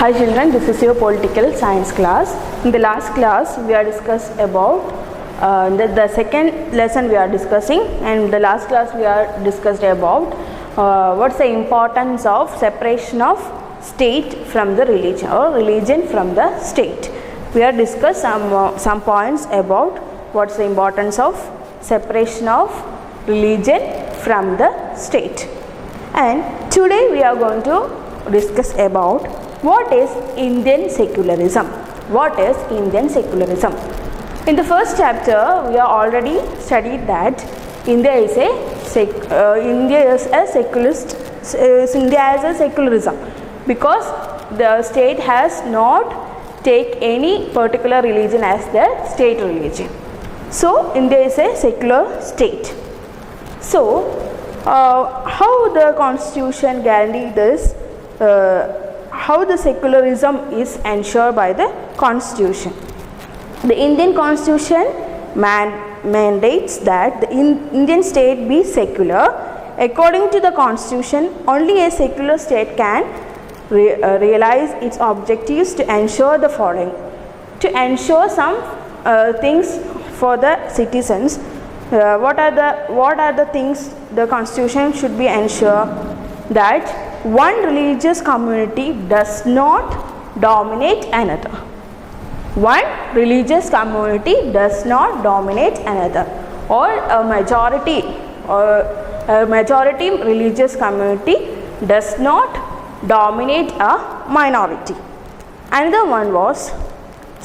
Hi children, this is your political science class. In the last class we are discussed about the second lesson we are discussing, and the last class we are discussed about what's the importance of separation of state from the religion or religion from the state. We have discussed some points about what's the importance of separation of religion from the state. And today we are going to discuss about what is Indian secularism. What is Indian secularism? In the first chapter we have already studied that India is a secularism because the state has not take any particular religion as their state religion. So India is a secular state. So how the constitution guaranteed this, how the secularism is ensured by the constitution. The Indian constitution mandates that the Indian state be secular. According to the constitution, only a secular state can realize its objectives to ensure the following: to ensure some things for the citizens. What are the things the constitution should be ensure? That one religious community does not dominate another. One religious community does not dominate another, or a majority religious community does not dominate a minority. Another one was,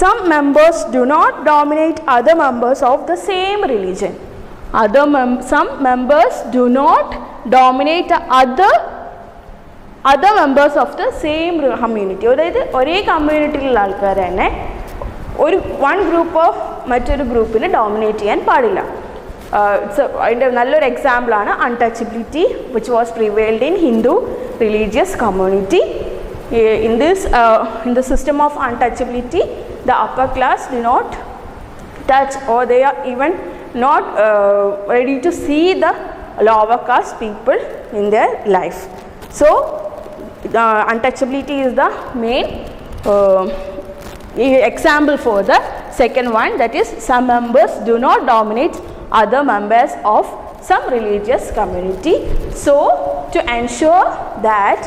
some members do not dominate other members of the same religion. Some members do not dominate other members of the same community. അതായത് ഒരേ കമ്മ്യൂണിറ്റിയിലുള്ള ആൾക്കാർ തന്നെ one group of മറ്റൊരു ഗ്രൂപ്പിനെ dominate ചെയ്യാൻ പാടില്ല. അതിൻ്റെ നല്ലൊരു എക്സാമ്പിളാണ് untouchability, which was prevailed in Hindu religious community. In the system of untouchability, the upper class do not touch, or they are even not ready to see the lower caste people in their life. So untouchability is the main example for the second one, that is, some members do not dominate other members of some religious community. So to ensure that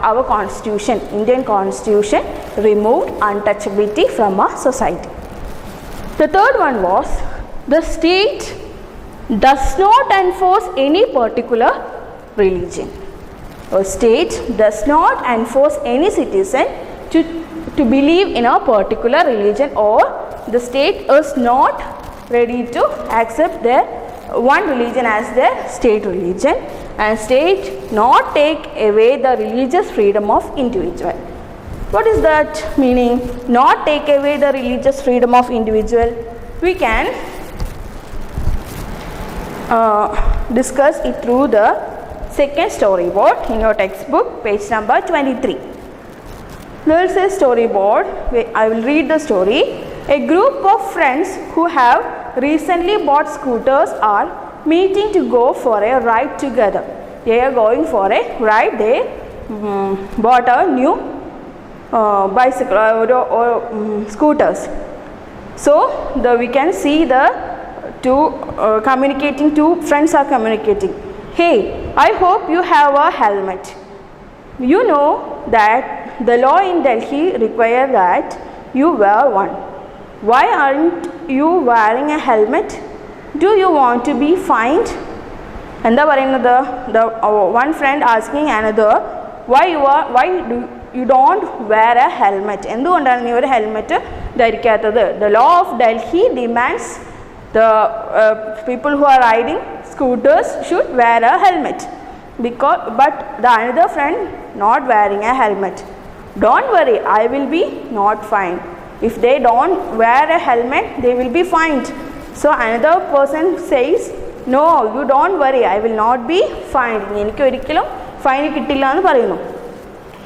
our constitution, Indian constitution, removed untouchability from our society. The third one was, the state does not enforce any particular religion. A state does not enforce any citizen to believe in a particular religion, or the state is not ready to accept their one religion as their state religion, and state not take away the religious freedom of individual. What is that meaning? Not take away the religious freedom of individual. We can discuss it through the second storyboard in your textbook, page number 23. There is a storyboard. I will read the story. A group of friends who have recently bought scooters are meeting to go for a ride together. They are going for a ride. They bought a new bicycle or scooters. So we can see the two friends are communicating. Hey, I hope you have a helmet. You know that the law in Delhi requires that you wear one. Why aren't you wearing a helmet? Do you want to be fined? And the one friend asking another, why do you don't wear a helmet? എന്തുകൊണ്ടാണ് നീ ഒരു helmet ധരിക്കാത്തത്? The law of Delhi demands the people who are riding scooters should wear a helmet. But the another friend not wearing a helmet. Don't worry, I will be not fined. If they don't wear a helmet, they will be fined. So another person says, no, you don't worry, I will not be fined. എനിക്ക് ഒരിക്കലും fine കിട്ടില്ല എന്ന് പറയുന്നു.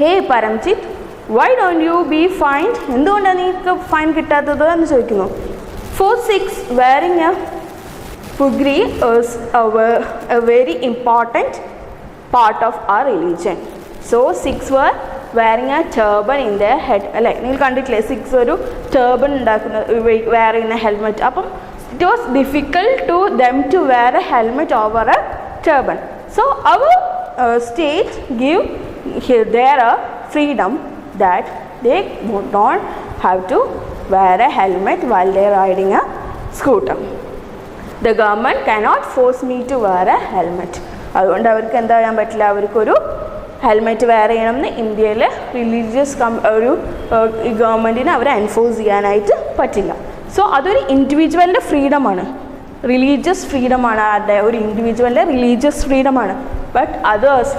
Hey Paramjit, why don't you be fined? എന്തുകൊണ്ടാണ് നിങ്ങൾക്ക് fine കിട്ടാത്തത് എന്ന് ചോദിക്കുന്നു. For 6, wearing a pugri is a very important part of our religion. So 6 were wearing a turban in their head. അല്ലേ, നിങ്ങൾ കണ്ടിട്ടില്ലേ സിഖ്സ് ഒരു ടേബൺ ഉണ്ടാക്കുന്ന വെയർ ചെയ്യുന്ന ഹെൽമെറ്റ്. അപ്പം it was difficult to them to wear a helmet over a turban. So our state give their freedom that they would not have to wear a helmet while they are riding a scooter. The government cannot force me to wear a helmet. അതുകൊണ്ട് അവർക്ക് എന്താ ചെയ്യാൻ പറ്റില്ല, അവർക്കൊരു helmet wear ചെയ്യണമെന്ന് ഇന്ത്യയിൽ religious ഒരു ഗവൺമെൻറ്റിനെ അവരെ എൻഫോഴ്സ് ചെയ്യാനായിട്ട് പറ്റില്ല. സോ അതൊരു ഇൻഡിവിജ്വലിൻ്റെ ഫ്രീഡമാണ്, റിലീജിയസ് ഫ്രീഡമാണ്, ആരുടെ ഒരു ഇൻഡിവിജ്വലിൻ്റെ റിലീജിയസ് ഫ്രീഡമാണ്. But others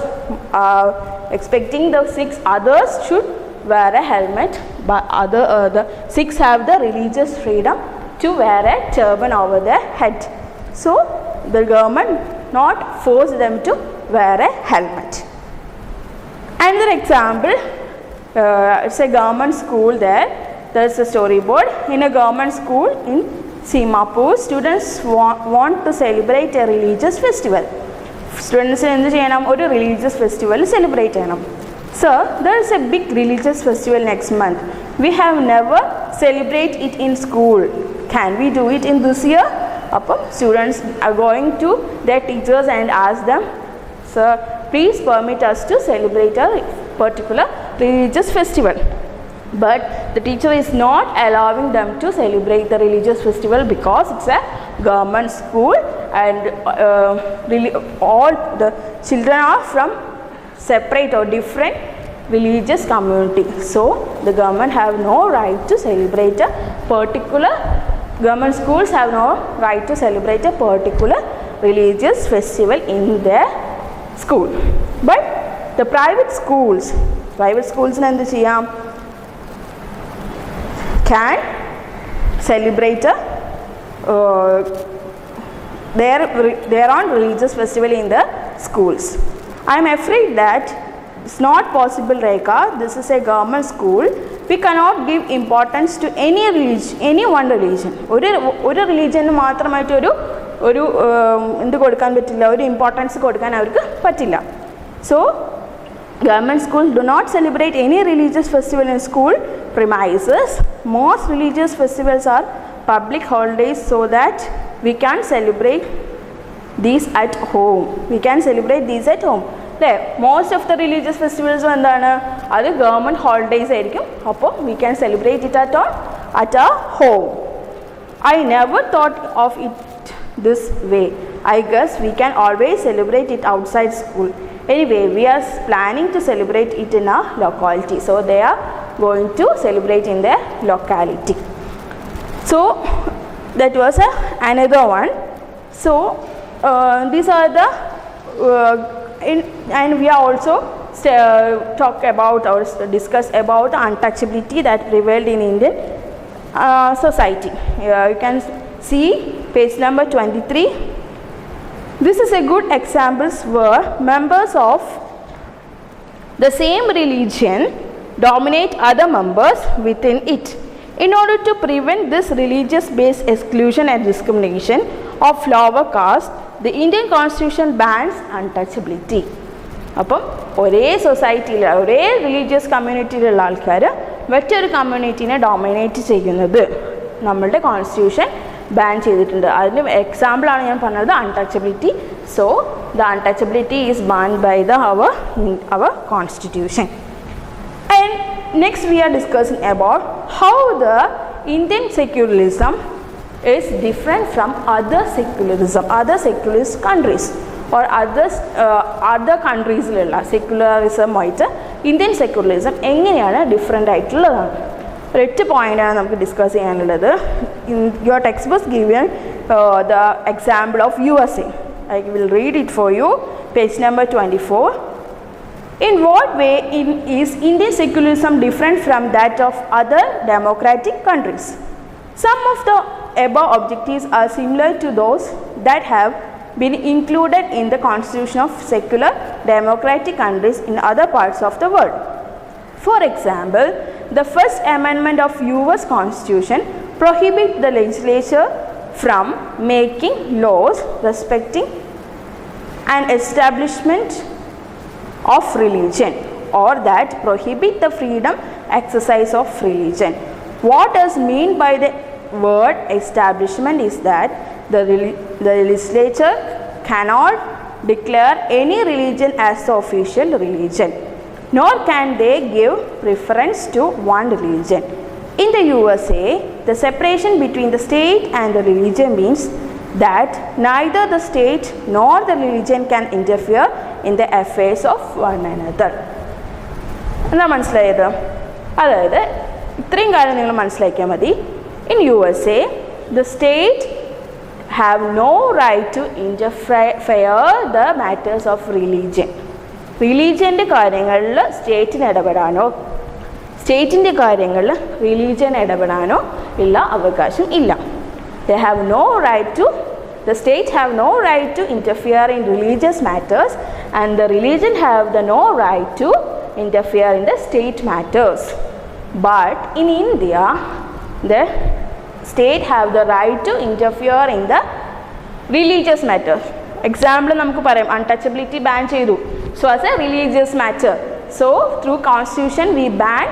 expecting the Sikhs others should wear a helmet, but the Sikhs have the religious freedom to wear a turban over their head. So the government not force them to wear a helmet. Another example, it's a government school there's a storyboard. In a government school in Simapur, students want to celebrate a religious festival. Students endu cheyanam oru religious festival celebrate cheyanam. Sir, there is a big religious festival next month. We have never celebrate it in school. Can we do it in this year? Appo students are going to their teachers and ask them, sir, please permit us to celebrate a particular religious festival. But the teacher is not allowing them to celebrate the religious festival because it's a government school and all the children are from separate or different religious community. So the government have no right to celebrate a particular, government schools have no right to celebrate a particular religious festival in their school. But the private schools endu cheyam, can celebrate their own religious festival in the schools. I am afraid that it's not possible, Rekha. This is a government school. We cannot give importance to any religion, any one religion. ഒരു religion മാത്രമായിട്ട് ഒരു എന്ത് കൊടുക്കാൻ പറ്റില്ല, ഒരു importance കൊടുക്കാൻ അവർക്ക് പറ്റില്ല. So government schools do not celebrate any religious festival in school premises. Most religious festivals are public holidays so that we can celebrate these at home. We can celebrate these at home. Most of the religious festivals എന്താണ്, അത് government holidays ആയിരിക്കും. അപ്പോൾ we can celebrate it at our home. I never thought of it this way. I guess we can always celebrate it outside school. Anyway, we are planning to celebrate it in our locality. So they are going to celebrate in their locality. So that was another one. So these are the and we are also talk about or discuss about untouchability that prevailed in Indian society. You can see page number 23. This is a good examples where members of the same religion dominate other members within it. In order to prevent this religious-based exclusion and discrimination of lower caste, the Indian Constitution bans untouchability. അപ്പം ഒരേ സൊസൈറ്റിയിൽ ഒരേ religious കമ്മ്യൂണിറ്റിയിലുള്ള ആൾക്കാർ മറ്റൊരു കമ്മ്യൂണിറ്റീനെ dominate ചെയ്യുന്നത് നമ്മളുടെ constitution ban ചെയ്തിട്ടുണ്ട്. അതിന് എക്സാമ്പിളാണ് ഞാൻ പറഞ്ഞത് untouchability. So the untouchability is banned by our constitution. And next we are discussing about how the Indian secularism is different from other secularist countries or other countries-ലുള്ള സെക്യുലറിസമായിട്ട് ഇന്ത്യൻ സെക്യുലറിസം എങ്ങനെയാണ് different ആയിട്ടുള്ളതാണ്. ഒരൊറ്റ പോയിൻ്റാണ് നമുക്ക് ഡിസ്കസ് ചെയ്യാനുള്ളത്. Your text books given the example of USA. I will read it for you. Page number 24. In what way is Indian secularism different from that of other democratic countries? Some of the above objectives are similar to those that have been included in the constitution of secular democratic countries in other parts of the world. For example, the First Amendment of US Constitution prohibits the legislature from making laws respecting an establishment of religion or that prohibit the freedom exercise of religion. What is mean by the word establishment is that the legislature cannot declare any religion as the official religion, nor can they give preference to one religion. In the USA, the separation between the state and the religion means that neither the state nor the religion can interfere in the affairs of one another. എന്താ മനസ്സിലായത്? അതായത് ഇത്രയും കാര്യം നിങ്ങൾ മനസ്സിലാക്കിയാൽ മതി. In USA, the state have no right to interfere the matters of religion. റിലീജിയൻ്റെ കാര്യങ്ങളിൽ സ്റ്റേറ്റിന് ഇടപെടാനോ സ്റ്റേറ്റിൻ്റെ കാര്യങ്ങളിൽ റിലീജിയൻ ഇടപെടാനോ ഉള്ള അവകാശം ഇല്ല. They have no right to, the state have no right to interfere in religious matters, and the religion have the no right to interfere in the state matters. But in India, the state have the right to interfere in the religious matters. Example നമുക്ക് പറയാം, untouchability ban ചെയ്തു. So as a religious matter, so through constitution we ban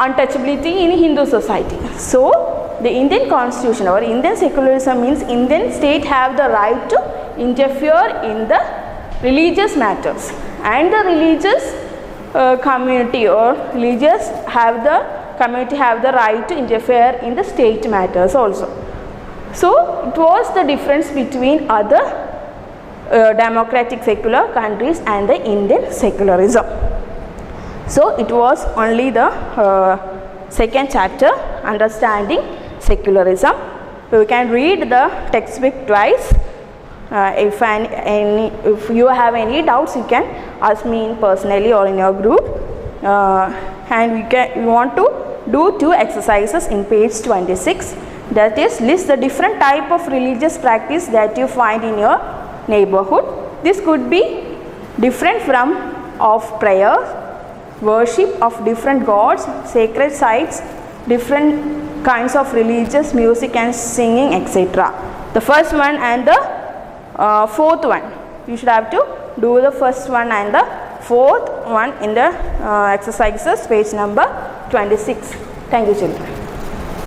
untouchability in Hindu society. So the Indian constitution or Indian secularism means Indian state have the right to interfere in the religious matters, and the religious community or religious have the community have the right to interfere in the state matters also. So it was the difference between other democratic secular countries and the Indian secularism. So it was only the second chapter, understanding secularism. You can read the textbook twice. If you have any doubts, you can ask me personally or in your group. And you want to do 2 exercises in page 26. That is, list the different type of religious practice that you find in your neighborhood. This could be different from of prayer, worship of different gods, sacred sites, different kinds of religious music and singing, etc. The first one and the fourth one, you should have to do the first one and the fourth one in the exercises, page number 26. Thank you, children.